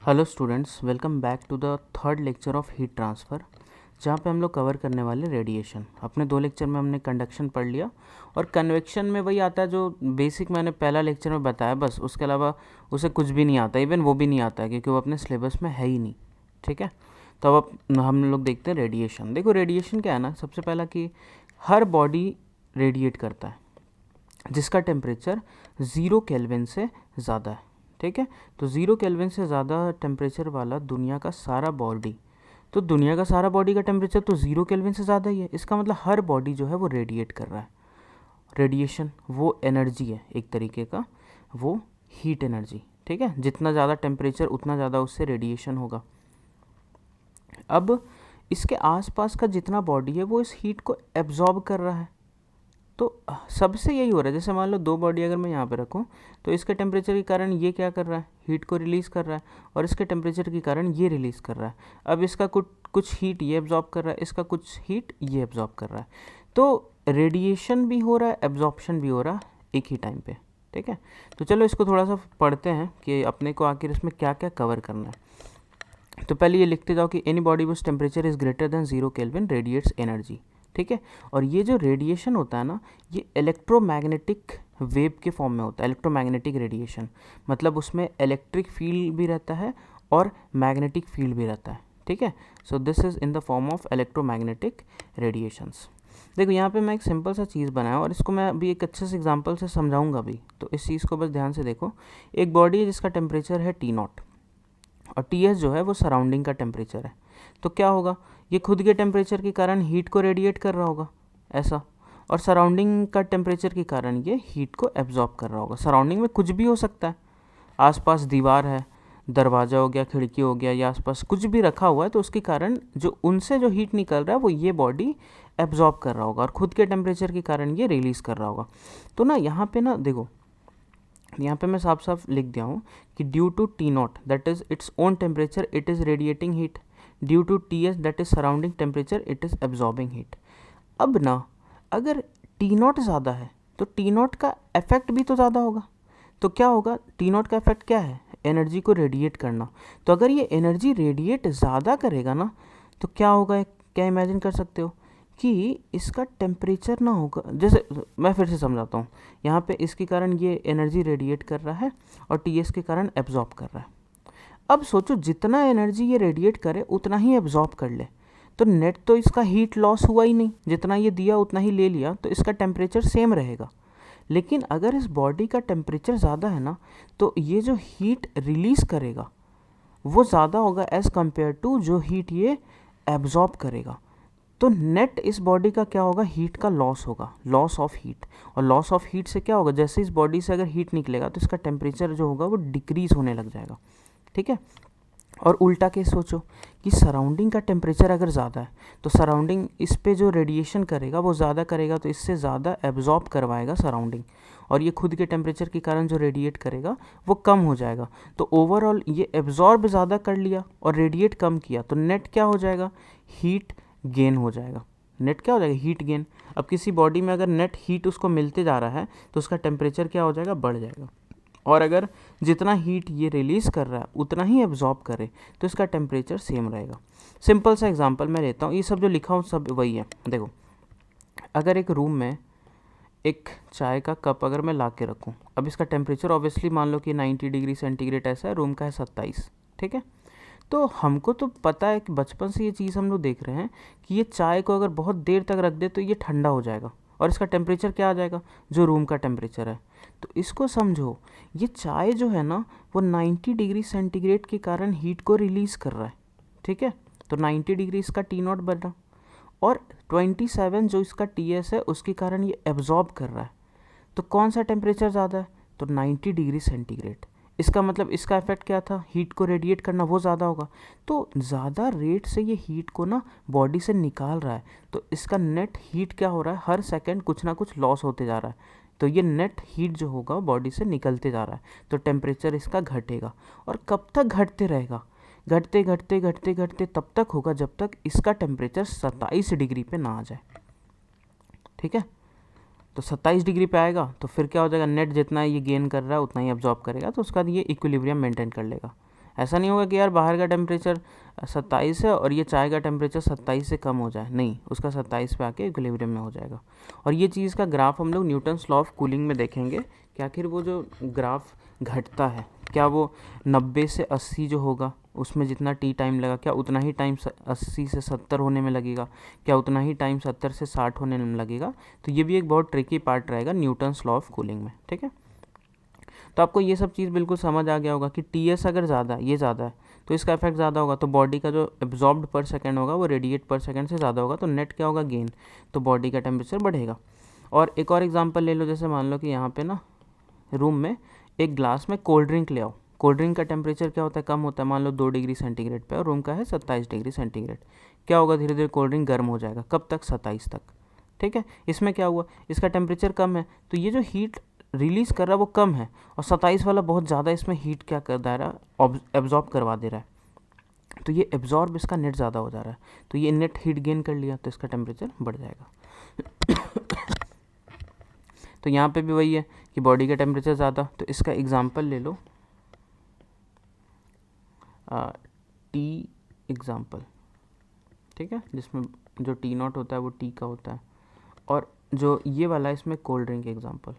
Hello students, welcome back to the third lecture of heat transfer, जहाँ पे हम लोग कवर करने वाले रेडिएशन। अपने दो लेक्चर में हमने कंडक्शन पढ़ लिया और कन्वेक्शन में वही आता है जो बेसिक मैंने पहला लेक्चर में बताया, बस उसके अलावा उसे कुछ भी नहीं आता, इवन वो भी नहीं आता है क्योंकि वो अपने सिलेबस में है ही नहीं। ठीक है, तो अब हम लोग देखते हैं रेडिएशन। देखो रेडिएशन क्या है ना, सबसे पहला कि हर बॉडी रेडिएट करता है जिसका टेम्परेचर 0 केल्विन से ज़्यादा है। ठीक है, तो 0 केल्विन से ज़्यादा टेम्परेचर वाला दुनिया का सारा बॉडी, तो दुनिया का सारा बॉडी का टेम्परेचर तो 0 केल्विन से ज़्यादा ही है। इसका मतलब हर बॉडी जो है वो रेडिएट कर रहा है। रेडिएशन वो एनर्जी है एक तरीके का, वो हीट एनर्जी। ठीक है, जितना ज़्यादा टेम्परेचर उतना ज़्यादा उससे रेडिएशन होगा। अब इसके आसपास का जितना बॉडी है वो इस हीट को एब्जॉर्ब कर रहा है। तो सबसे यही हो रहा है, जैसे मान लो दो बॉडी अगर मैं यहाँ पे रखूँ तो इसके टेम्परेचर के कारण ये क्या कर रहा है, हीट को रिलीज़ कर रहा है, और इसके टेम्परेचर के कारण ये रिलीज़ कर रहा है। अब इसका कुछ हीट ये एब्जॉर्ब कर रहा है, इसका कुछ हीट ये एब्जॉर्ब कर रहा है। तो रेडिएशन भी हो रहा है, एब्जॉर्प्शन भी हो रहा है एक ही टाइम पे। ठीक है, तो चलो इसको थोड़ा सा पढ़ते हैं कि अपने को आखिर इसमें क्या क्या कवर करना है। तो पहले ये लिखते जाओ कि any body which temperature is greater than 0 kelvin radiates energy. ठीक है, और ये जो रेडिएशन होता है ना, ये इलेक्ट्रोमैग्नेटिक वेव के फॉर्म में होता है। इलेक्ट्रोमैग्नेटिक रेडिएशन मतलब उसमें इलेक्ट्रिक फील्ड भी रहता है और मैग्नेटिक फील्ड भी रहता है। ठीक है, so this is in the form of electromagnetic radiations. देखो यहाँ पे मैं एक सिंपल सा चीज़ बनाया और इसको मैं अभी एक अच्छे से एग्जांपल से समझाऊंगा भी, तो इस चीज़ को बस ध्यान से देखो। एक बॉडी है जिसका टेम्परेचर है T0 और Ts जो है वो सराउंडिंग का टेम्परेचर है। तो क्या होगा, ये खुद के टेम्परेचर के कारण हीट को रेडिएट कर रहा होगा ऐसा, और सराउंडिंग का टेम्परेचर के कारण ये हीट को एब्जॉर्ब कर रहा होगा। सराउंडिंग में कुछ भी हो सकता है, आसपास दीवार है, दरवाज़ा हो गया, खिड़की हो गया, या आसपास कुछ भी रखा हुआ है, तो उसके कारण जो उनसे जो हीट निकल रहा है वो ये बॉडी एब्जॉर्ब कर रहा होगा और खुद के टेम्परेचर के कारण ये रिलीज़ कर रहा होगा। तो ना यहाँ पे ना देखो, यहाँ पे मैं साफ साफ लिख दिया हूँ कि due to T0 that is its own temperature it is radiating heat, due to Ts that is surrounding temperature it is absorbing heat. अब ना अगर T0 ज़्यादा है तो T0 का इफेक्ट भी तो ज़्यादा होगा। तो क्या होगा, T0 का इफेक्ट क्या है, एनर्जी को रेडिएट करना। तो अगर ये एनर्जी रेडिएट ज़्यादा करेगा ना, तो क्या होगा, क्या इमेजिन कर सकते हो कि इसका टेम्परेचर ना होगा। जैसे मैं फिर से समझाता हूँ, यहाँ पे इसके कारण ये एनर्जी रेडिएट कर रहा है और Ts के कारण एब्जॉर्ब कर रहा है। अब सोचो जितना एनर्जी ये रेडिएट करे उतना ही एब्जॉर्ब कर ले, तो नेट तो इसका हीट लॉस हुआ ही नहीं, जितना ये दिया उतना ही ले लिया, तो इसका टेम्परेचर सेम रहेगा। लेकिन अगर इस बॉडी का टेम्परेचर ज़्यादा है ना, तो ये जो हीट रिलीज़ करेगा वो ज़्यादा होगा एज़ कम्पेयर टू जो हीट ये एब्जॉर्ब करेगा। तो नेट इस बॉडी का क्या होगा, हीट का लॉस होगा, लॉस ऑफ हीट। और लॉस ऑफ हीट से क्या होगा, जैसे इस बॉडी से अगर हीट निकलेगा तो इसका टेम्परेचर जो होगा वो डिक्रीज़ होने लग जाएगा। ठीक है, और उल्टा केस सोचो कि सराउंडिंग का टेम्परेचर अगर ज़्यादा है तो सराउंडिंग इस पे जो रेडिएशन करेगा वो ज़्यादा करेगा, तो इससे ज़्यादा एब्जॉर्ब करवाएगा सराउंडिंग, और ये खुद के टेम्परेचर के कारण जो रेडिएट करेगा वो कम हो जाएगा। तो ओवरऑल ये एब्जॉर्ब ज़्यादा कर लिया और रेडिएट कम किया, तो नेट क्या हो जाएगा, हीट गेन हो जाएगा। नेट क्या हो जाएगा, हीट गेन। अब किसी बॉडी में अगर नेट हीट उसको मिलते जा रहा है तो उसका टेम्परेचर क्या हो जाएगा, बढ़ जाएगा। और अगर जितना हीट ये रिलीज़ कर रहा है उतना ही एब्जॉर्ब करे तो इसका टेम्परेचर सेम रहेगा। सिंपल सा एग्जांपल मैं लेता हूँ, ये सब जो लिखा हूँ सब वही है। देखो अगर एक रूम में एक चाय का कप अगर मैं ला के रखूँ, अब इसका टेम्परेचर ऑब्वियसली मान लो कि 90 डिग्री सेंटीग्रेड ऐसा है, रूम का है 27। ठीक है, तो हमको तो पता है कि बचपन से ये चीज़ हम लोग देख रहे हैं कि ये चाय को अगर बहुत देर तक रख दे तो ये ठंडा हो जाएगा और इसका टेम्परेचर क्या आ जाएगा, जो रूम का टेम्परेचर है। तो इसको समझो, ये चाय जो है ना वो 90 डिग्री सेंटीग्रेड के कारण हीट को रिलीज़ कर रहा है। ठीक है, तो 90 डिग्री इसका T0 बना, और 27 जो इसका Ts है उसके कारण ये एब्जॉर्ब कर रहा है। तो कौन सा टेम्परेचर ज़्यादा है, तो 90 डिग्री सेंटीग्रेड। इसका मतलब इसका इफेक्ट क्या था, हीट को रेडिएट करना, वो ज़्यादा होगा। तो ज़्यादा रेट से ये हीट को ना बॉडी से निकाल रहा है, तो इसका नेट हीट क्या हो रहा है, हर सेकंड कुछ ना कुछ लॉस होते जा रहा है। तो ये नेट हीट जो होगा बॉडी से निकलते जा रहा है, तो टेम्परेचर इसका घटेगा। और कब तक घटते रहेगा, घटते घटते घटते घटते तब तक होगा जब तक इसका टेम्परेचर 27 डिग्री पे ना आ जाए। ठीक है, तो 27 डिग्री पे आएगा तो फिर क्या हो जाएगा, नेट जितना ये गेन कर रहा है उतना ही एब्जॉर्ब करेगा, तो उसका ये इक्विलिब्रियम मेंटेन कर लेगा। ऐसा नहीं होगा कि यार बाहर का टेम्परेचर 27 है और ये चाय का टेम्परेचर 27 से कम हो जाए, नहीं, उसका 27 पे आके इक्विलिब्रियम में हो जाएगा। और ये चीज़ का ग्राफ हम लोग न्यूटन्स लॉ ऑफ कूलिंग में देखेंगे कि आखिर वो जो ग्राफ घटता है क्या वो 90 से 80 जो होगा उसमें जितना टी टाइम लगा क्या उतना ही टाइम 80 से 70 होने में लगेगा, क्या उतना ही टाइम 70 से 60 होने में लगेगा। तो ये भी एक बहुत ट्रिकी पार्ट रहेगा न्यूटन्स लॉ ऑफ कूलिंग में, ठीक है। तो आपको ये सब चीज़ बिल्कुल समझ आ गया होगा कि टीएस अगर ज़्यादा है, ये ज़्यादा है, तो इसका इफेक्ट ज़्यादा होगा, तो बॉडी का जो एब्जॉर्ब्ड पर सेकंड होगा वो रेडिएट पर सेकंड से ज़्यादा होगा, तो नेट क्या होगा, गेन, तो बॉडी का टेम्परेचर बढ़ेगा। और एक और एग्जांपल ले लो, जैसे मान लो कि यहाँ पे ना रूम में एक ग्लास में कोल्ड ड्रिंक ले आओ। कोल्ड ड्रिंक का टेम्परेचर क्या होता है, कम होता है, मान लो 2 डिग्री सेंटीग्रेड पे, और रूम का है 27 डिग्री सेंटीग्रेड। क्या होगा, धीरे धीरे कोल्ड ड्रिंक गर्म हो जाएगा, कब तक, 27 तक, ठीक है। इसमें क्या हुआ, इसका टेम्परेचर कम है, तो ये जो हीट रिलीज़ कर रहा है वो कम है, और 27 वाला बहुत ज़्यादा इसमें हीट क्या कर दे रहा है, एब्जॉर्ब करवा दे रहा है, तो ये एब्जॉर्ब इसका नेट ज़्यादा हो जा रहा है, तो ये नेट हीट गेन कर लिया, तो इसका टेम्परेचर बढ़ जाएगा। तो यहाँ पे भी वही है कि बॉडी का टेम्परेचर ज़्यादा, तो इसका एग्जांपल ले लो, टी एग्जांपल, ठीक है, जिसमें जो टी नॉट होता है वो टी का होता है, और जो ये वाला इसमें कोल्ड ड्रिंक एग्जांपल,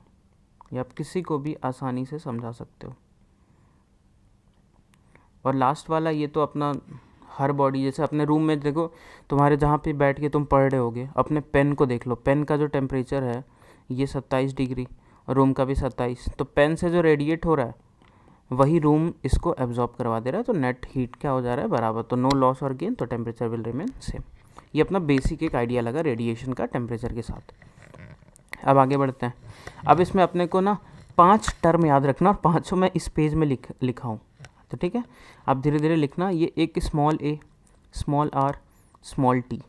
ये आप किसी को भी आसानी से समझा सकते हो। और लास्ट वाला ये तो अपना हर बॉडी, जैसे अपने रूम में देखो, तुम्हारे जहाँ पे बैठ के तुम पढ़ रहे होगे, अपने पेन को देख लो, पेन का जो टेम्परेचर है ये 27 डिग्री और रूम का भी 27, तो पेन से जो रेडिएट हो रहा है वही रूम इसको एब्जॉर्ब करवा दे रहा है, तो नेट हीट क्या हो जा रहा है, बराबर, तो नो लॉस और गेन, तो टेम्परेचर विल रिमेन सेम। ये अपना बेसिक एक आइडिया लगा रेडिएशन का टेम्परेचर के साथ। अब आगे बढ़ते हैं। अब इसमें अपने को ना 5 टर्म याद रखना, और 5 मैं इस पेज में लिखा हूँ, तो ठीक है, आप धीरे धीरे लिखना। ये एक small A, small R, small T,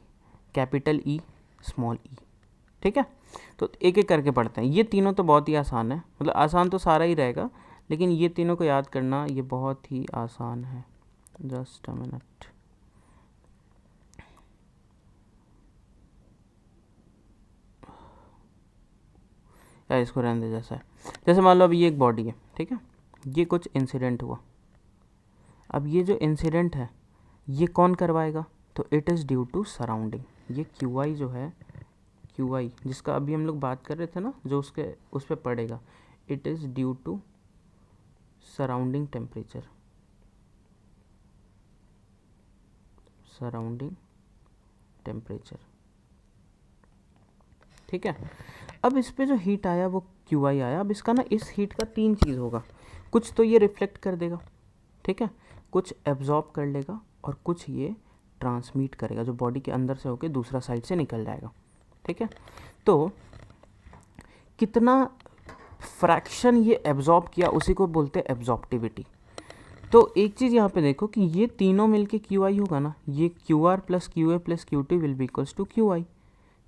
capital E, small E, ठीक है। तो एक एक करके पढ़ते हैं। ये तीनों तो बहुत ही आसान है, मतलब आसान तो सारा ही रहेगा, लेकिन ये तीनों को याद करना ये बहुत ही आसान है। जस्ट अ मिनट, या इसको रहने दे जैसा है। जैसे मान लो अब ये एक बॉडी है, ठीक है, ये कुछ इंसिडेंट हुआ। अब ये जो इंसिडेंट है ये कौन करवाएगा, तो it is due to surrounding. ये क्यू आई जो है, क्यू आई जिसका अभी हम लोग बात कर रहे थे ना, जो उसके उस पर पड़ेगा, it is due to surrounding temperature, surrounding temperature, ठीक है। अब इस पे जो हीट आया वो क्यू आई आया। अब इसका ना इस हीट का 3 चीज़ होगा, कुछ तो ये रिफ्लेक्ट कर देगा, ठीक है, कुछ एब्जॉर्ब कर लेगा, और कुछ ये ट्रांसमिट करेगा, जो बॉडी के अंदर से होकर दूसरा साइड से निकल जाएगा, ठीक है। तो कितना फ्रैक्शन ये एब्जॉर्ब किया उसी को बोलते हैं एब्जॉर्प्टिविटी। तो एक चीज़ यहाँ पे देखो कि ये तीनों मिलके क्यू आई होगा ना, ये Q R plus Q A plus Q T will be equals to Q I,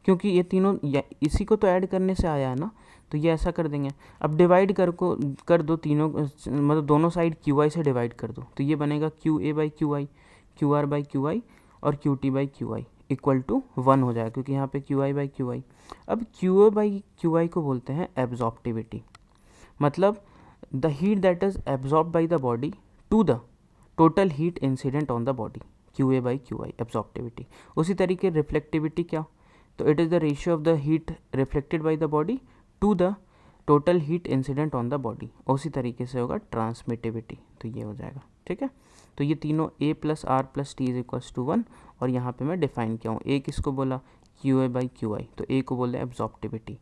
क्योंकि ये तीनों इसी को तो ऐड करने से आया है ना, तो ये ऐसा कर देंगे। अब डिवाइड कर दो तीनों, मतलब दोनों साइड क्यू आई से डिवाइड कर दो, तो ये बनेगा Q A by Q I, Q R by Q I, और Q T by Q I equal to 1 हो जाएगा, क्योंकि यहाँ पे Q I by Q I. अब Q A by Q I को बोलते हैं एब्जॉर्प्टिविटी, मतलब the heat that is absorb by the body to the total heat incident on the body, Q A by Q I absorptivity. उसी तरीके reflectivity क्या, तो it is the ratio of the heat reflected by the body to the total heat incident on the body. उसी तरीके से होगा transmittivity, तो ये हो जाएगा, ठीक है। तो ये तीनों A plus R plus T is equals to 1, और यहाँ पे मैं डिफाइन किया हूँ। ए किसको बोला, Q A by Q I, तो ए को बोले absorptivity,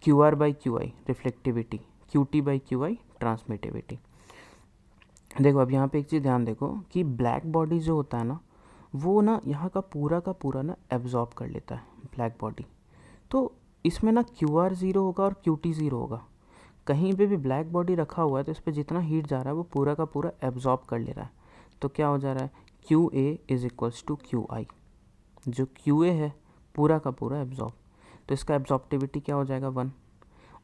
Q R by Q I reflectivity, Q T by Q I transmittivity. देखो अब यहाँ पे एक चीज़ ध्यान देखो कि ब्लैक बॉडी जो होता है ना, वो ना यहाँ का पूरा ना एब्जॉर्ब कर लेता है ब्लैक बॉडी, तो इसमें ना क्यू आर ज़ीरो होगा और क्यू टी ज़ीरो होगा। कहीं पे भी ब्लैक बॉडी रखा हुआ है तो इस पर जितना हीट जा रहा है वो पूरा का पूरा एब्जॉर्ब कर ले रहा है, तो क्या हो जा रहा है, Q A is equals to Q I, जो क्यू ए है पूरा का पूरा एब्जॉर्ब, तो इसका एब्जॉर्प्टिविटी क्या हो जाएगा 1।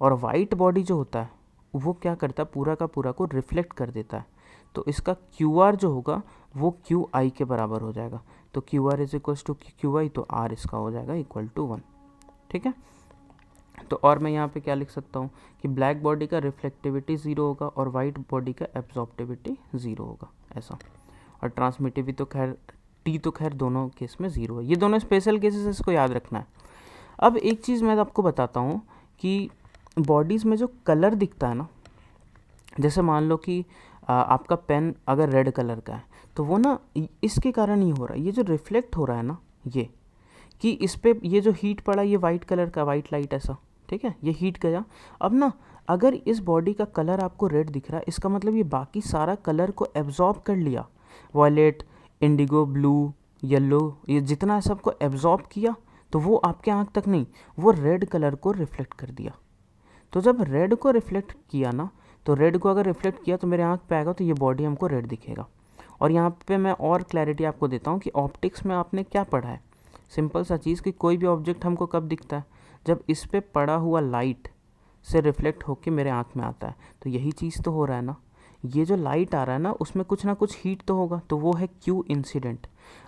और वाइट बॉडी जो होता है वो क्या करता है, पूरा का पूरा को रिफ्लेक्ट कर देता है, तो इसका क्यू आर जो होगा वो क्यू आई के बराबर हो जाएगा, तो Q R is equals to Q I, तो आर इसका हो जाएगा इक्वल टू 1, ठीक है। तो और मैं यहाँ पे क्या लिख सकता हूँ कि ब्लैक बॉडी का रिफ्लेक्टिविटी 0 होगा और वाइट बॉडी का एब्जॉर्प्टिविटी 0 होगा, ऐसा, और ट्रांसमिटिविटी तो खैर टी तो खैर दोनों केस में 0 है। ये दोनों स्पेशल केसेस है, इसको याद रखना है। अब एक चीज़ मैं आपको बताता हूँ कि बॉडीज़ में जो कलर दिखता है ना, जैसे मान लो कि आपका पेन अगर रेड कलर का है तो वो ना इसके कारण ही हो रहा है, ये जो रिफ्लेक्ट हो रहा है ना, ये कि इस पे ये जो हीट पड़ा, ये वाइट कलर का, वाइट लाइट ऐसा, ठीक है, ये हीट गया। अब ना अगर इस बॉडी का कलर आपको रेड दिख रहा है, इसका मतलब ये बाकी सारा कलर को एब्जॉर्ब कर लिया, वॉयलेट, इंडिगो, ब्लू, येलो, ये जितना सबको एब्जॉर्ब किया, तो वो आपके आँख तक नहीं, वो रेड कलर को रिफ्लेक्ट कर दिया। तो जब रेड को रिफ्लेक्ट किया ना, तो रेड को अगर रिफ्लेक्ट किया तो मेरे आँख पे आएगा, तो ये बॉडी हमको रेड दिखेगा। और यहाँ पे मैं और क्लैरिटी आपको देता हूँ कि ऑप्टिक्स में आपने क्या पढ़ा है, सिंपल सा चीज़ कि कोई भी ऑब्जेक्ट हमको कब दिखता है, जब इस पे पड़ा हुआ लाइट से रिफ्लेक्ट होके मेरे आँख में आता है। तो यही चीज़ तो हो रहा है ना, ये जो लाइट आ रहा है ना, उसमें कुछ ना कुछ हीट तो होगा, तो वो है क्यू इंसिडेंट।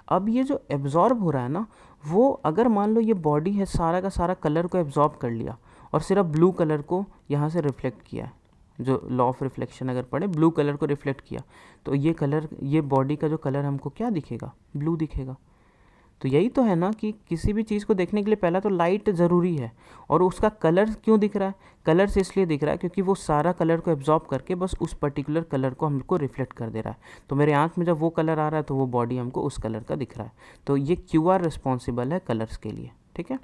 अब ये जो एब्जॉर्ब हो रहा है ना, वो अगर मान लो ये बॉडी है, सारा का सारा कलर को एब्जॉर्ब कर लिया और सिर्फ ब्लू कलर को यहाँ से रिफ्लेक्ट किया है, जो लॉ ऑफ रिफ्लेक्शन अगर पढ़े, ब्लू कलर को रिफ्लेक्ट किया, तो ये कलर, ये बॉडी का जो कलर हमको क्या दिखेगा, ब्लू दिखेगा। तो यही तो है ना कि किसी भी चीज़ को देखने के लिए पहला तो लाइट ज़रूरी है, और उसका कलर क्यों दिख रहा है, कलर से इसलिए दिख रहा है क्योंकि वो सारा कलर को एब्जॉर्ब करके बस उस पर्टिकुलर कलर को हमको रिफ्लेक्ट कर दे रहा है। तो मेरे आँख में जब वो कलर आ रहा है तो वो बॉडी हमको उस कलर का दिख रहा है। तो ये QR रिस्पॉन्सिबल है कलर्स के लिए, ठीक है।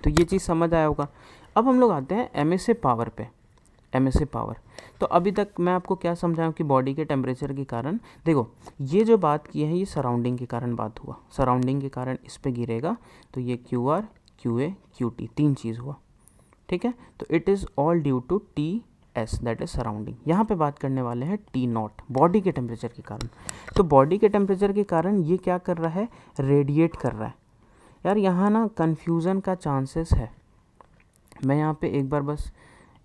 तो ये चीज़ समझ आया होगा। अब हम लोग आते हैं MSA पावर पे। MSA पावर, तो अभी तक मैं आपको क्या समझाऊँ कि बॉडी के टेम्परेचर के कारण, देखो ये जो बात की है ये सराउंडिंग के कारण बात हुआ, सराउंडिंग के कारण इस पे गिरेगा, तो ये QR, QA, QT 3 चीज़ हुआ, ठीक है। तो it is all due to TS, that is surrounding. यहाँ पे बात करने वाले हैं T0, बॉडी के टेम्परेचर के कारण। तो बॉडी के टेम्परेचर के कारण ये क्या कर रहा है, रेडिएट कर रहा है। यार यहाँ ना कन्फ्यूज़न का चांसेस है। मैं यहाँ पे एक बार बस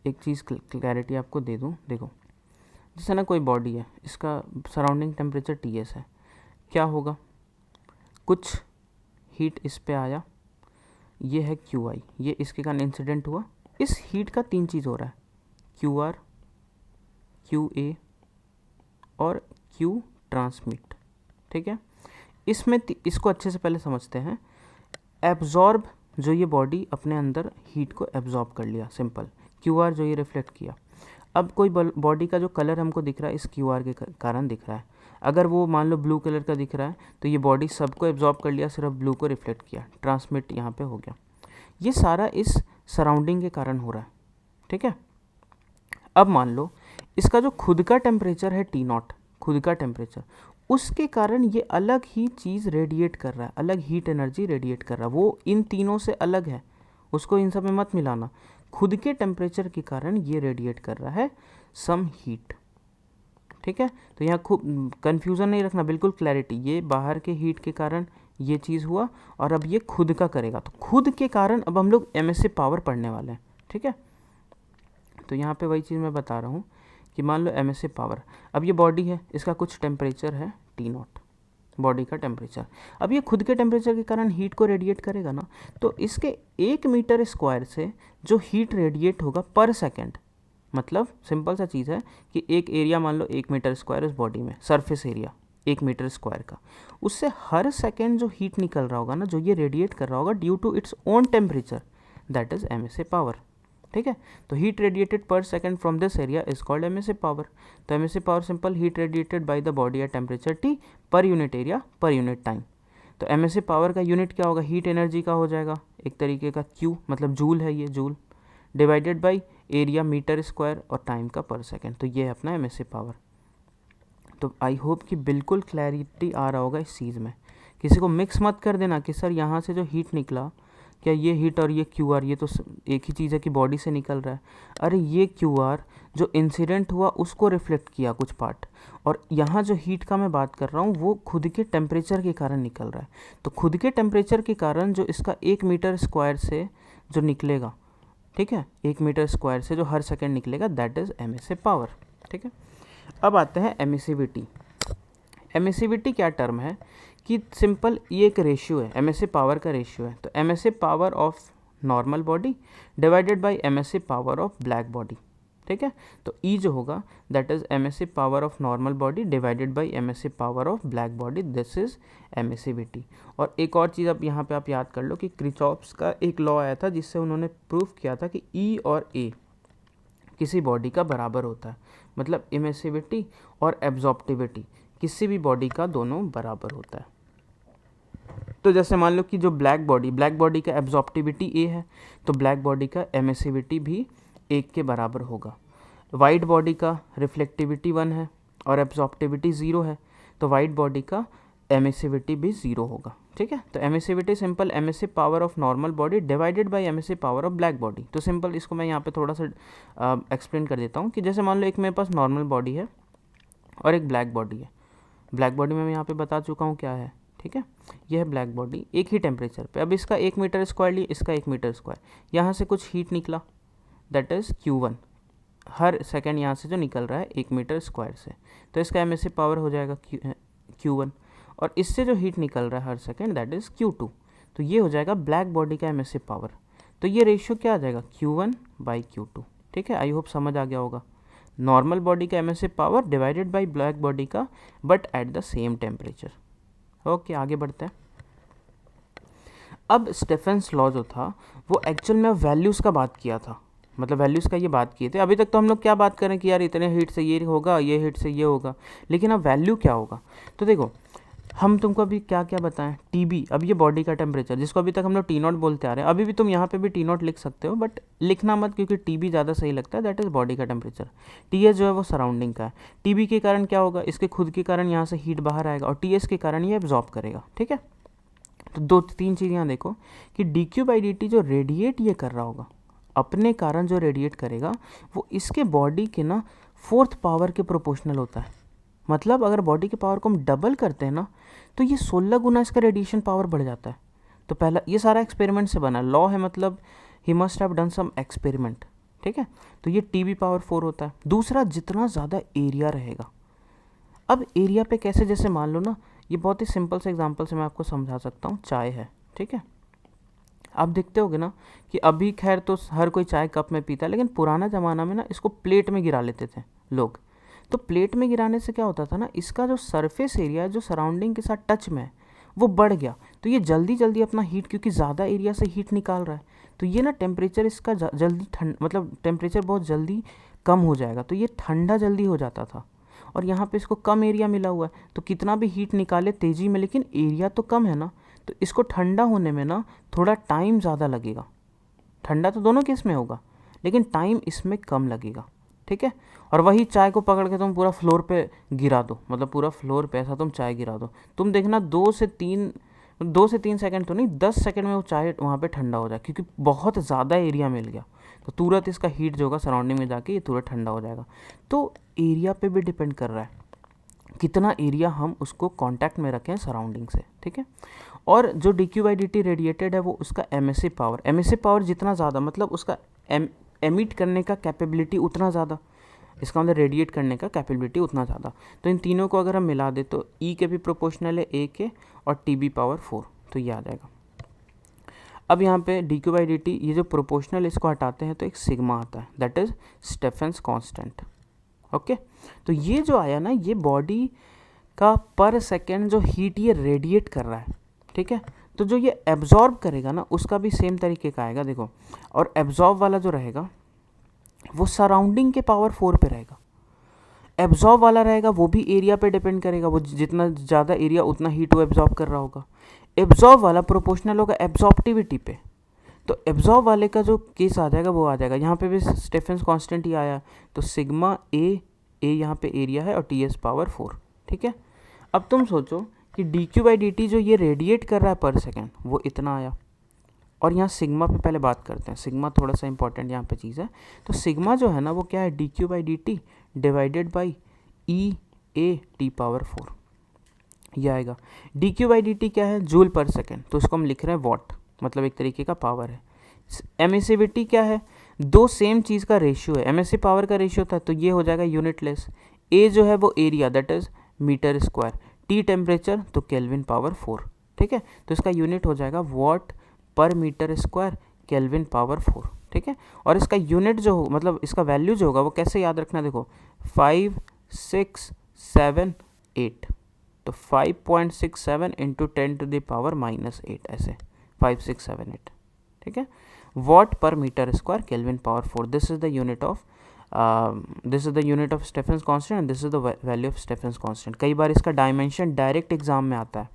एक चीज़ क्लैरिटी आपको दे दूँ। देखो जैसे ना कोई बॉडी है, इसका सराउंडिंग टेम्परेचर TS है, क्या होगा, कुछ हीट इस पे आया, ये है QI, ये इसके कारण इंसिडेंट हुआ। इस हीट का 3 चीज़ हो रहा है, QR, QA और Q ट्रांसमिट, ठीक है। इसमें इसको अच्छे से पहले समझते हैं। एब्जॉर्ब, जो ये बॉडी अपने अंदर हीट को एब्जॉर्ब कर लिया, सिंपल। QR जो ये रिफ्लेक्ट किया। अब कोई बॉडी का जो कलर हमको दिख रहा है इस QR के कारण दिख रहा है। अगर वो मान लो ब्लू कलर का दिख रहा है तो ये बॉडी सबको एब्जॉर्ब कर लिया, सिर्फ ब्लू को रिफ्लेक्ट किया, ट्रांसमिट यहाँ पे हो गया। ये सारा इस सराउंडिंग के कारण हो रहा है, ठीक है। अब मान लो इसका जो खुद का टेम्परेचर है T0, खुद का टेम्परेचर, उसके कारण ये अलग ही चीज़ रेडिएट कर रहा है, अलग हीट एनर्जी रेडिएट कर रहा है, वो इन तीनों से अलग है, उसको इन सब में मत मिलाना। खुद के टेम्परेचर के कारण ये रेडिएट कर रहा है सम हीट, ठीक है। तो यहाँ खूब कन्फ्यूज़न नहीं रखना, बिल्कुल क्लैरिटी, ये बाहर के हीट के कारण ये चीज़ हुआ और अब ये खुद का करेगा, तो खुद के कारण अब हम लोग MSA पावर पढ़ने वाले हैं, ठीक है। तो यहाँ पे वही चीज़ मैं बता रहा हूँ कि मान लो MSA पावर, अब ये बॉडी है, इसका कुछ टेम्परेचर है T0, बॉडी का टेम्परेचर। अब ये खुद के टेम्परेचर के कारण हीट को रेडिएट करेगा ना, तो इसके 1 मीटर स्क्वायर से जो हीट रेडिएट होगा पर सेकेंड, मतलब सिंपल सा चीज़ है कि एक एरिया मान लो 1 मीटर स्क्वायर उस बॉडी में, सरफेस एरिया 1 मीटर स्क्वायर का, उससे हर सेकेंड जो हीट निकल रहा होगा ना, जो ये रेडिएट कर रहा होगा due to its own temperature, that is MSA power, ठीक है। तो heat radiated per second from this area is called MSA power. तो MSA power simple, heat radiated by the body at temperature T per unit area per unit time. तो MSA power का unit क्या होगा, heat energy का हो जाएगा एक तरीके का Q, मतलब जूल है ये, joule divided by area metre square और टाइम का पर सेकेंड। तो ये है अपना MSA पावर। तो आई होप कि बिल्कुल क्लैरिटी आ रहा होगा इस चीज़ में। किसी को मिक्स मत कर देना कि सर यहाँ से जो हीट निकला, क्या ये हीट और ये QR ये तो एक ही चीज़ है कि बॉडी से निकल रहा है। अरे ये QR जो इंसिडेंट हुआ उसको रिफ्लेक्ट किया कुछ पार्ट, और यहाँ जो हीट का मैं बात कर रहा हूँ वो खुद के टेम्परेचर के कारण निकल रहा है। तो खुद के टेम्परेचर के कारण जो इसका 1 मीटर स्क्वायर से जो निकलेगा, ठीक है, 1 मीटर स्क्वायर से जो हर सेकेंड निकलेगा, दैट इज़ MSA पावर, ठीक है। अब आते हैं एमिसिविटी। एमिसिविटी क्या टर्म है कि सिंपल ये एक रेशियो है, MSA पावर का रेशियो है। तो MSA power of normal body divided by MSA power of black body, ठीक है। तो ई जो होगा that is emissive power of normal body divided by emissive power of black body, this is emissivity. और एक और चीज़ अब यहाँ पे आप याद कर लो कि क्रिचॉप्स का एक लॉ आया था जिससे उन्होंने प्रूफ किया था कि ई और ए किसी बॉडी का बराबर होता है, मतलब इमिसिविटी और एब्जॉर्प्टिविटी किसी भी बॉडी का दोनों बराबर होता है। तो जैसे मान लो कि जो ब्लैक बॉडी का एब्जॉर्प्टिविटी ए है, तो ब्लैक बॉडी का एमिसिविटी भी 1 के बराबर होगा। वाइट बॉडी का रिफ्लेक्टिविटी 1 है और एब्जॉर्प्टिविटी 0 है, तो वाइट बॉडी का एमिसिविटी भी 0 होगा, ठीक है। तो emissivity simple emissive power of normal body divided by emissive power of black body. तो सिंपल इसको मैं यहाँ पे थोड़ा सा एक्सप्लेन कर देता हूँ कि जैसे मान लो एक मेरे पास नॉर्मल बॉडी है और एक ब्लैक बॉडी है। ब्लैक बॉडी में मैं यहाँ पे बता चुका हूँ क्या है, ठीक है। यह है ब्लैक बॉडी एक ही टेम्परेचर पे। अब इसका 1 मीटर स्क्वायर लिए, इसका 1 मीटर स्क्वायर, यहाँ से कुछ हीट निकला that is Q1 her second यहाँ से जो निकल रहा है 1 मीटर स्क्वायर से, तो इसका एमिसिव पावर हो जाएगा Q1। और इससे जो हीट निकल रहा है हर सेकेंड दैट इज़ Q2, तो ये हो जाएगा ब्लैक बॉडी का एमिसिव पावर। तो ये रेशियो क्या आ जाएगा Q1/Q2, ठीक है। आई होप समझ आ गया होगा। नॉर्मल बॉडी का emissive power divided by black body का but at the same temperature. Okay आगे बढ़ते हैं। अब स्टेफेंस लॉ जो था वो एक्चुअल में वैल्यूज़ का बात किया था, मतलब वैल्यूज़ का ये बात किए थे। अभी तक तो हम लोग क्या बात करें कि यार इतने हीट से ये होगा, ये हीट से ये होगा, लेकिन अब वैल्यू क्या होगा। तो देखो हम तुमको अभी क्या क्या बताएं, टीबी, अब ये बॉडी का टेम्परेचर जिसको अभी तक हम लोग T0 बोलते आ रहे हैं, अभी भी तुम यहाँ पे भी T0 लिख सकते हो बट लिखना मत क्योंकि टीबी ज़्यादा सही लगता है, दैट इज़ बॉडी का टेम्परेचर। टीएस जो है वो सराउंडिंग का है। टीबी के कारण क्या होगा, इसके खुद के कारण यहाँ से हीट बाहर आएगा और टीएस के कारण ये एब्जॉर्ब करेगा, ठीक है। तो 2-3 चीज़ यहाँ देखो कि dQ/dt जो रेडिएट ये कर रहा होगा अपने कारण जो रेडिएट करेगा वो इसके बॉडी के ना 4th पावर के प्रोपोर्शनल होता है। मतलब अगर बॉडी के पावर को हम डबल करते हैं ना तो ये 16 गुना इसका रेडिएशन पावर बढ़ जाता है। तो पहला ये सारा एक्सपेरिमेंट से बना लॉ है, मतलब he must have done some experiment, ठीक है। तो ये TB पावर 4 होता है। दूसरा जितना ज़्यादा एरिया रहेगा, अब एरिया पे कैसे, जैसे मान लो ना ये बहुत ही सिंपल से एग्जांपल से मैं आपको समझा सकता हूँ। चाय है, ठीक है। आप देखते होगे ना कि अभी खैर तो हर कोई चाय कप में पीता है, लेकिन पुराना ज़माना में ना इसको प्लेट में गिरा लेते थे लोग। तो प्लेट में गिराने से क्या होता था ना, इसका जो सरफेस एरिया जो सराउंडिंग के साथ टच में है वो बढ़ गया, तो ये जल्दी जल्दी अपना हीट, क्योंकि ज़्यादा एरिया से हीट निकाल रहा है, तो ये ना टेम्परेचर इसका जल्दी ठंड, मतलब टेम्परेचर बहुत जल्दी कम हो जाएगा, तो ये ठंडा जल्दी हो जाता था। और यहाँ पे इसको कम एरिया मिला हुआ है, तो कितना भी हीट निकाले तेज़ी में, लेकिन एरिया तो कम है ना, तो इसको ठंडा होने में ना थोड़ा टाइम ज़्यादा लगेगा। ठंडा तो दोनों केस में होगा लेकिन टाइम इसमें कम लगेगा, ठीक है। और वही चाय को पकड़ के तुम पूरा फ्लोर पे गिरा दो, मतलब पूरा फ्लोर पे ऐसा तुम चाय गिरा दो, तुम देखना 2 से 3 सेकंड तो नहीं, 10 सेकंड में वो चाय वहाँ पे ठंडा हो जाए, क्योंकि बहुत ज़्यादा एरिया मिल गया, तो तुरंत इसका हीट जो होगा सराउंडिंग में जाके ये तुरंत ठंडा हो जाएगा। तो एरिया पे भी डिपेंड कर रहा है कितना एरिया हम उसको कांटेक्ट में रखें सराउंडिंग से, ठीक है। और जो dQ/dt रेडिएटेड है वो उसका एमिसिव पावर जितना ज़्यादा, मतलब उसका एमिट करने का कैपेबिलिटी उतना ज़्यादा, इसका मतलब रेडिएट करने का कैपेबिलिटी उतना ज़्यादा। तो इन तीनों को अगर हम मिला दे तो E के भी प्रोपोर्शनल है A के और TB पावर 4, तो ये आ जाएगा। अब यहाँ पे dQ/dt ये जो प्रोपोर्शनल इसको हटाते हैं तो एक सिग्मा आता है, that is Stephens constant. Okay, तो ये जो आया ना, ये बॉडी का पर सेकेंड जो हीट ये रेडिएट कर रहा है, ठीक है। तो जो ये एब्जॉर्ब करेगा ना उसका भी सेम तरीके का आएगा, देखो। और एब्जॉर्ब वाला जो रहेगा वो सराउंडिंग के पावर 4 पे रहेगा। एब्जॉर्ब वाला रहेगा वो भी एरिया पे डिपेंड करेगा, वो जितना ज़्यादा एरिया उतना हीट वो एब्जॉर्ब कर रहा होगा। एब्जॉर्ब वाला प्रोपोर्शनल होगा एब्जॉर्प्टिविटी पे, तो एब्जॉर्ब वाले का जो केस आ जाएगा वो आ जाएगा। यहाँ पे भी स्टेफेंस कांस्टेंट ही आया, तो सिग्मा ए यहाँ पे एरिया है और TS पावर 4, ठीक है। अब तुम सोचो कि dQ/dt जो ये रेडिएट कर रहा है पर सेकेंड वो इतना आया, और यहाँ सिग्मा पे पहले बात करते हैं। सिग्मा थोड़ा सा इंपॉर्टेंट यहाँ पे चीज़ है। तो सिग्मा जो है ना वो क्या है, dQ/dt divided by EA T⁴ ये आएगा। dQ/dt क्या है, जूल पर सेकेंड, तो इसको हम लिख रहे हैं वॉट, मतलब एक तरीके का पावर है। एमिसिविटी क्या है, दो सेम चीज़ का रेशियो है, एमिसिव पावर का रेशियो था, तो ये हो जाएगा यूनिटलेस। ए जो है वो area that is metre square, T temperature तो केल्विन पावर 4, ठीक है। तो इसका यूनिट हो जाएगा what per metre square kelvin power 4, ठीक है। और इसका यूनिट जो हो मतलब इसका वैल्यू जो होगा वो कैसे याद रखना, देखो 5, 6, 7, 8, तो 5.67 इंटू 10⁻⁻8 ऐसे 5, 6, 7, 8, ठीक है। Watt per metre square kelvin power 4, this is the unit of Stefan's constant and this is the value of Stefan's constant. कई बार इसका डायमेंशन डायरेक्ट एग्जाम में आता है।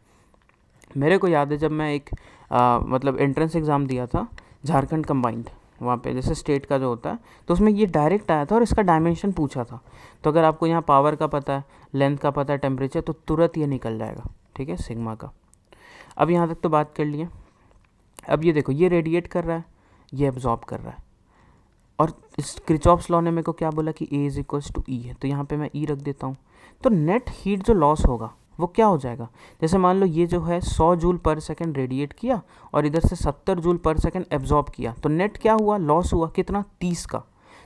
मेरे को याद है जब मैं एक मतलब एंट्रेंस एग्ज़ाम दिया था झारखंड कंबाइंड, वहाँ पे जैसे स्टेट का जो होता है, तो उसमें ये डायरेक्ट आया था और इसका डायमेंशन पूछा था। तो अगर आपको यहाँ पावर का पता है, लेंथ का पता है, टेम्परेचर, तो तुरंत ये निकल जाएगा, ठीक है, सिग्मा का। अब यहाँ तक तो बात कर लिए। अब ये देखो, ये रेडिएट कर रहा है, ये एब्जॉर्ब कर रहा है, और इस क्रिचॉफ्स लॉ ने मेरे को क्या बोला कि A is equals to E है, तो यहाँ पे मैं E रख देता हूँ। तो नेट हीट जो लॉस होगा वो क्या हो जाएगा, जैसे मान लो ये जो है 100 जूल पर सेकंड रेडिएट किया और इधर से 70 जूल पर सेकंड एब्जॉर्ब किया, तो नेट क्या हुआ, लॉस हुआ कितना, 30 का।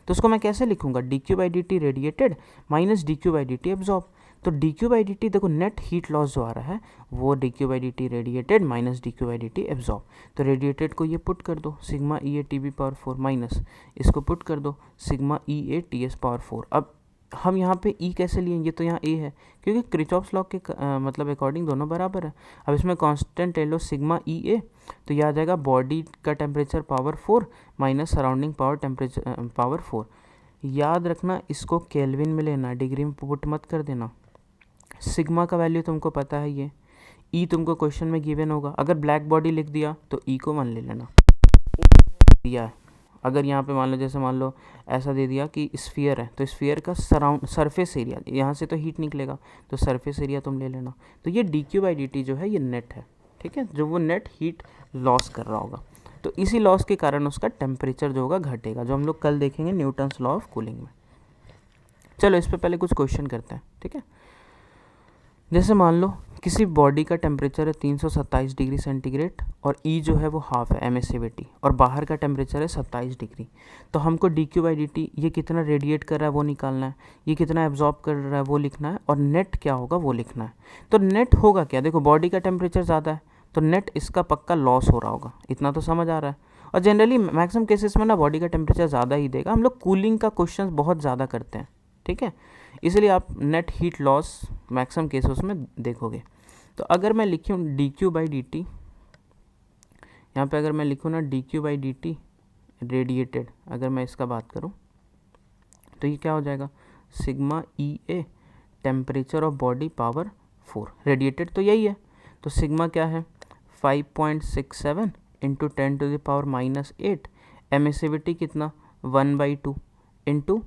तो उसको मैं कैसे लिखूंगा, dQ/dt radiated minus dQ/dt absorb. तो dQ/dt देखो नेट हीट लॉस जो आ रहा है वो dQ/dt radiated minus dQ/dt absorb. तो रेडिएटेड को ये पुट कर दो सिग्मा EA TB/4 माइनस इसको पुट कर दो सिग्मा EA TS/4। अब हम यहाँ पे E कैसे लिए, ये तो यहाँ A है क्योंकि क्रिचॉफ्स लॉ के मतलब अकॉर्डिंग दोनों बराबर है। अब इसमें कांस्टेंट ले लो सिग्मा EA, तो यह आ जाएगा बॉडी का temperature power 4 minus surrounding power temperature power 4। याद रखना इसको केल्विन में लेना, डिग्री में पुट मत कर देना। सिग्मा का वैल्यू तुमको पता है, ये E तुमको क्वेश्चन में गिवन होगा। अगर ब्लैक बॉडी लिख दिया तो E को 1 ले लेना दिया है। अगर यहाँ पे मान लो, जैसे मान लो ऐसा दे दिया कि स्फीयर है, तो स्फीयर का सरफेस एरिया, यहाँ से तो हीट निकलेगा तो सरफेस एरिया तुम ले लेना। तो ये dQ/dt जो है ये नेट है, ठीक है, जो वो नेट हीट लॉस कर रहा होगा। तो इसी लॉस के कारण उसका टेम्परेचर जो होगा घटेगा, जो हम लोग कल देखेंगे न्यूटन्स लॉ ऑफ कूलिंग में। चलो इस पर पहले कुछ क्वेश्चन करते हैं, ठीक है। जैसे मान लो किसी बॉडी का टेम्परेचर है 327 डिग्री सेंटीग्रेड और E जो है वो हाफ है एमिसिविटी, और बाहर का टेम्परेचर है 27 डिग्री। तो हमको dQ/dt ये कितना रेडिएट कर रहा है वो निकालना है, ये कितना एब्जॉर्ब कर रहा है वो लिखना है, और नेट क्या होगा वो लिखना है। तो नेट होगा क्या, देखो बॉडी का टेम्परेचर ज़्यादा है तो नेट इसका पक्का लॉस हो रहा होगा, इतना तो समझ आ रहा है। और जनरली मैक्सिमम केसेस में ना बॉडी का टेम्परेचर ज़्यादा ही देगा, हम लोग कूलिंग का क्वेश्चन बहुत ज़्यादा करते हैं, ठीक है, इसलिए आप net heat loss maximum cases में देखोगे। तो अगर मैं लिखूँ dQ/dt, यहाँ पे अगर मैं लिखूँ ना dQ/dt रेडिएटेड, अगर मैं इसका बात करूँ तो ये क्या हो जाएगा, sigma EA temperature of body power 4, radiated तो यही है, तो सिग्मा क्या है 5.67 इंटू 10⁻⁻8, एमिसिविटी कितना 1/2 इंटू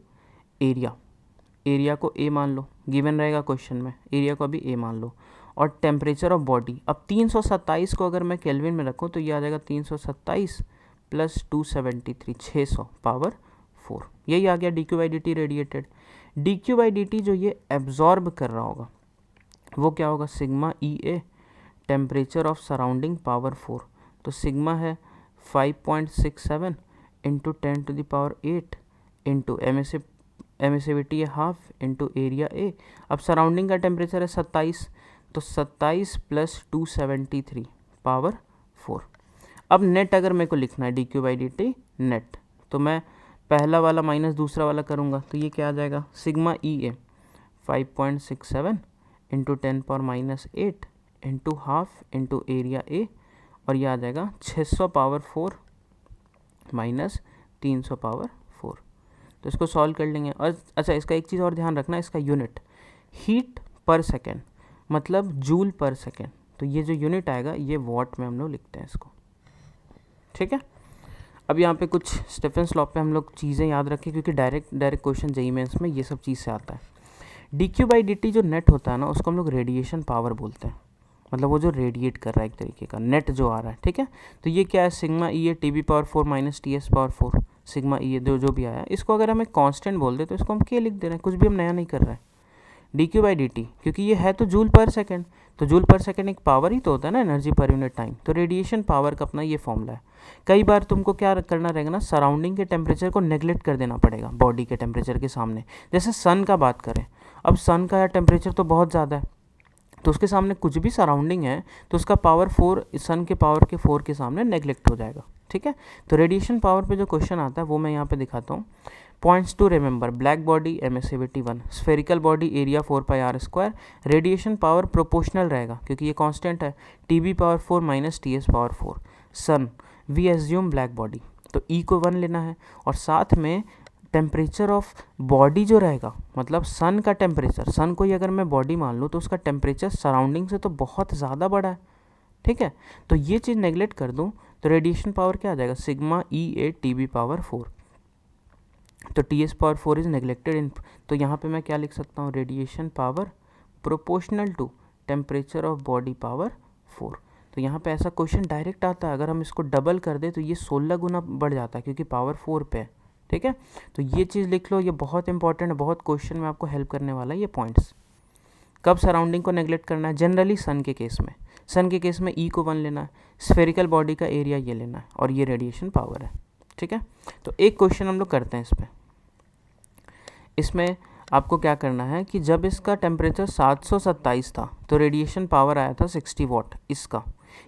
एरिया को A मान लो, गिवन रहेगा क्वेश्चन में, एरिया को अभी A मान लो, और टेम्परेचर ऑफ बॉडी। अब 327 को अगर मैं केल्विन में रखूँ तो ये आ जाएगा 327 प्लस 273 600 पावर 4, यही आ गया dQ/dt रेडिएटेड। dQ/dt जो ये एब्जॉर्ब कर रहा होगा वो क्या होगा, sigma EA temperature of surrounding power 4, तो सिग्मा है 5.67 इंटू 10⁸ इंटू एमिसिविटी है हाफ इंटू एरिया A। अब सराउंडिंग का टेम्परेचर है 27, तो 27 प्लस 273 पावर 4। अब नेट अगर मेरे को लिखना है dQ/dt नेट, तो मैं पहला वाला माइनस दूसरा वाला करूँगा, तो ये क्या आ जाएगा, sigma EA 5.67 into 10⁻⁻8 into half into area A, और ये आ जाएगा 600 पावर 4 माइनस 300 पावर 4। तो इसको सॉल्व कर लेंगे। और अच्छा, इसका एक चीज़ और ध्यान रखना, इसका यूनिट हीट पर सेकेंड मतलब जूल पर सेकेंड, तो ये जो यूनिट आएगा ये वॉट में हम लोग लिखते हैं इसको, ठीक है। अब यहाँ पे कुछ स्टेफेंस लॉ पे हम लोग चीज़ें याद रखें, क्योंकि डायरेक्ट क्वेश्चन JEE मेंस में ये सब चीज़ से आता है। dQ/dt जो नेट होता है ना उसको हम लोग रेडिएशन पावर बोलते हैं, मतलब वो जो रेडिएट कर रहा है एक तरीके का नेट जो आ रहा है, ठीक है। तो ये क्या है, sigma EA TB/4 minus TS/4, sigma EA जो भी आया, इसको अगर हमें कांस्टेंट बोल दे तो इसको हम K लिख दे रहे हैं, कुछ भी हम नया नहीं कर रहे हैं। dQ/dt क्योंकि ये है तो जूल पर सेकेंड, तो जूल पर सेकेंड एक पावर ही तो होता है ना, एनर्जी पर यूनिट टाइम, तो रेडिएशन पावर का अपना ये फॉर्मूला है। कई बार तुमको क्या करना रहेगा ना, सराउंडिंग के टेम्परेचर को नेग्लेक्ट कर देना पड़ेगा बॉडी के टेम्परेचर के सामने। जैसे सन का बात करें, अब सन का टेम्परेचर तो बहुत ज़्यादा है, तो उसके सामने कुछ भी सराउंडिंग है तो उसका पावर 4 सन के पावर के 4 के सामने नेग्लेक्ट हो जाएगा, ठीक है। तो रेडिएशन पावर पे जो क्वेश्चन आता है वो मैं यहाँ पे दिखाता हूँ। Points to remember, black body emissivity 1, spherical body area 4πr², radiation power proportional रहेगा क्योंकि ये कांस्टेंट है, TB power 4 minus TS power 4, sun we assume black body, तो E को 1 लेना है और साथ में टेम्परेचर ऑफ बॉडी जो रहेगा, मतलब सन का टेम्परेचर, सन को ही अगर मैं बॉडी मान लूँ तो उसका टेम्परेचर सराउंडिंग से तो बहुत ज़्यादा बड़ा है, ठीक है। तो ये चीज़ नेगलेक्ट कर दूँ तो रेडिएशन पावर क्या आ जाएगा, सिग्मा E8 TB पावर 4, तो TS power 4 is neglected in, तो यहाँ पे मैं क्या लिख सकता हूँ, radiation power proportional to temperature of body power 4। तो यहाँ पे ऐसा क्वेश्चन डायरेक्ट आता है, अगर हम इसको डबल कर दें तो ये 16 गुना बढ़ जाता है क्योंकि पावर 4 पे है, ठीक है। तो ये चीज़ लिख लो, ये बहुत इंपॉर्टेंट है, बहुत क्वेश्चन में आपको हेल्प करने वाला है ये पॉइंट्स। कब सराउंडिंग को नेगलेक्ट करना है, जनरली सन के केस में, सन के केस में E को 1 लेना है, स्फेरिकल बॉडी का एरिया ये लेना है और ये रेडिएशन पावर है, ठीक है। तो एक क्वेश्चन हम लोग करते हैं इसमें आपको क्या करना है कि जब इसका टेम्परेचर 727 था तो रेडिएशन पावर आया था 60 वाट इसका,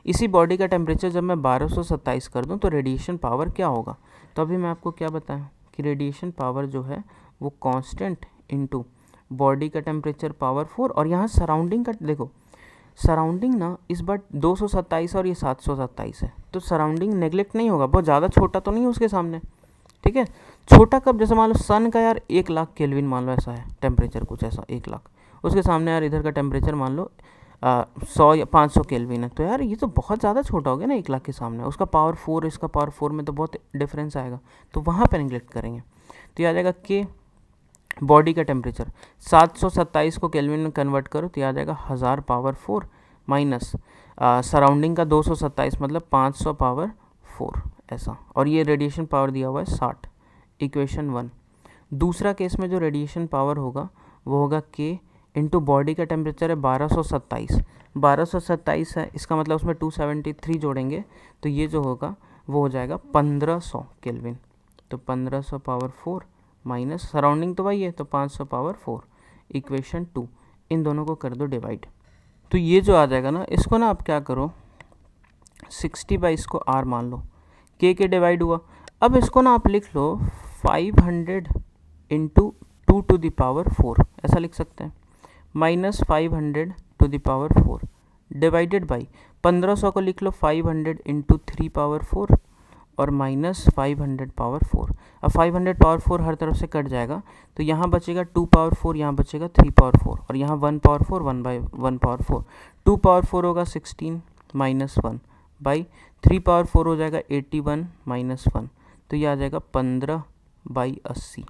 इसी बॉडी का टेम्परेचर जब मैं 1227 कर दूं तो रेडिएशन पावर क्या होगा। तो अभी मैं आपको क्या बताऊं कि रेडिएशन पावर जो है वो कांस्टेंट इनटू बॉडी का टेम्परेचर पावर 4, और यहाँ सराउंडिंग का देखो, सराउंडिंग ना इस बार 227 और ये 727 है, तो सराउंडिंग नेगलेक्ट नहीं होगा, बहुत ज़्यादा छोटा तो नहीं है उसके सामने, ठीक है। छोटा कब, जैसे मान लो सन का यार 1 लाख केल्विन मान लो ऐसा है टेम्परेचर, कुछ ऐसा 1 लाख, उसके सामने यार इधर का टेम्परेचर मान लो 100 या 500 केल्विन है, तो यार ये तो बहुत ज़्यादा छोटा हो गया ना 1 लाख के सामने, उसका पावर 4 इसका पावर 4 में तो बहुत डिफरेंस आएगा, तो वहाँ पर नेगलेक्ट करेंगे। तो ये आ जाएगा के बॉडी का टेम्परेचर 727 को केल्विन में कन्वर्ट करो तो ये आ जाएगा 1000 पावर 4 माइनस सराउंडिंग का 227 मतलब 500 पावर 4 ऐसा, और ये रेडिएशन पावर दिया हुआ है 60, इक्वेशन 1। दूसरा केस में जो रेडिएशन पावर होगा वो होगा के इंटू बॉडी का टेम्परेचर है 1227 है, इसका मतलब उसमें 273 जोड़ेंगे तो ये जो होगा वो हो जाएगा 1500 केल्विन, तो 1500 पावर 4 माइनस सराउंडिंग तो वही है तो 500 पावर 4, इक्वेशन 2, इन दोनों को कर दो डिवाइड। तो ये जो आ जाएगा ना, इसको ना आप क्या करो 60 बाई इसको R मान लो, के डिवाइड हुआ, अब इसको ना आप लिख लो 500 इंटू 2 टू द पावर 4 ऐसा लिख सकते हैं, minus 500 to the power 4 divided by 1500 को लिख लो 500 इंटू 3 पावर 4 और माइनस 500 पावर 4। अब 500 पावर 4 हर तरफ से कट जाएगा तो यहाँ बचेगा 2 पावर 4, यहाँ बचेगा 3 पावर 4 और यहाँ 1 पावर 4, 1 बाई 1 पावर 4, 2 पावर 4 होगा 16 माइनस 1 बाई 3 पावर 4 हो जाएगा 81 माइनस 1, तो ये आ जाएगा 15 बाई 80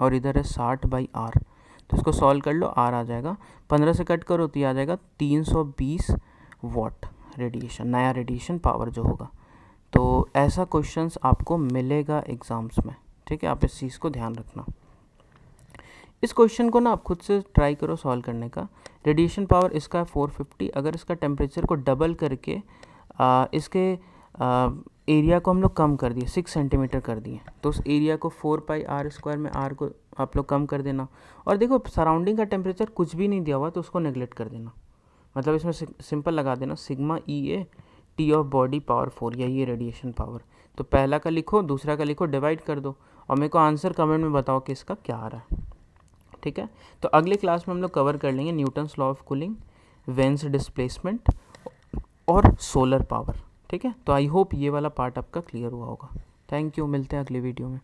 और इधर है 60 बाई R, तो इसको सॉल्व कर लो, R आ जाएगा 15 से कट करो तो ये आ जाएगा 320 वाट रेडिएशन, नया रेडिएशन पावर जो होगा। तो ऐसा क्वेश्चंस आपको मिलेगा एग्ज़ाम्स में, ठीक है, आप इस चीज़ को ध्यान रखना। इस क्वेश्चन को ना आप खुद से ट्राई करो सॉल्व करने का। रेडिएशन पावर इसका है 450, अगर इसका टेम्परेचर को डबल करके इसके एरिया को हम लोग कम कर दिए, 6 सेंटीमीटर कर दिए, तो उस एरिया को 4πr² में R को आप लोग कम कर देना, और देखो सराउंडिंग का टेम्परेचर कुछ भी नहीं दिया हुआ तो उसको नेगलेक्ट कर देना, मतलब इसमें सिंपल लगा देना sigma EA T of body power 4, यही है रेडिएशन पावर। तो पहला का लिखो, दूसरा का लिखो, डिवाइड कर दो और मेरे को आंसर कमेंट में बताओ कि इसका क्या आ रहा है, ठीक है। तो अगले क्लास में हम लोग कवर कर लेंगे Newton's law of cooling, veins displacement और सोलर पावर, ठीक है। तो आई होप ये वाला पार्ट आपका क्लियर हुआ होगा। थैंक यू, मिलते हैं अगले वीडियो में।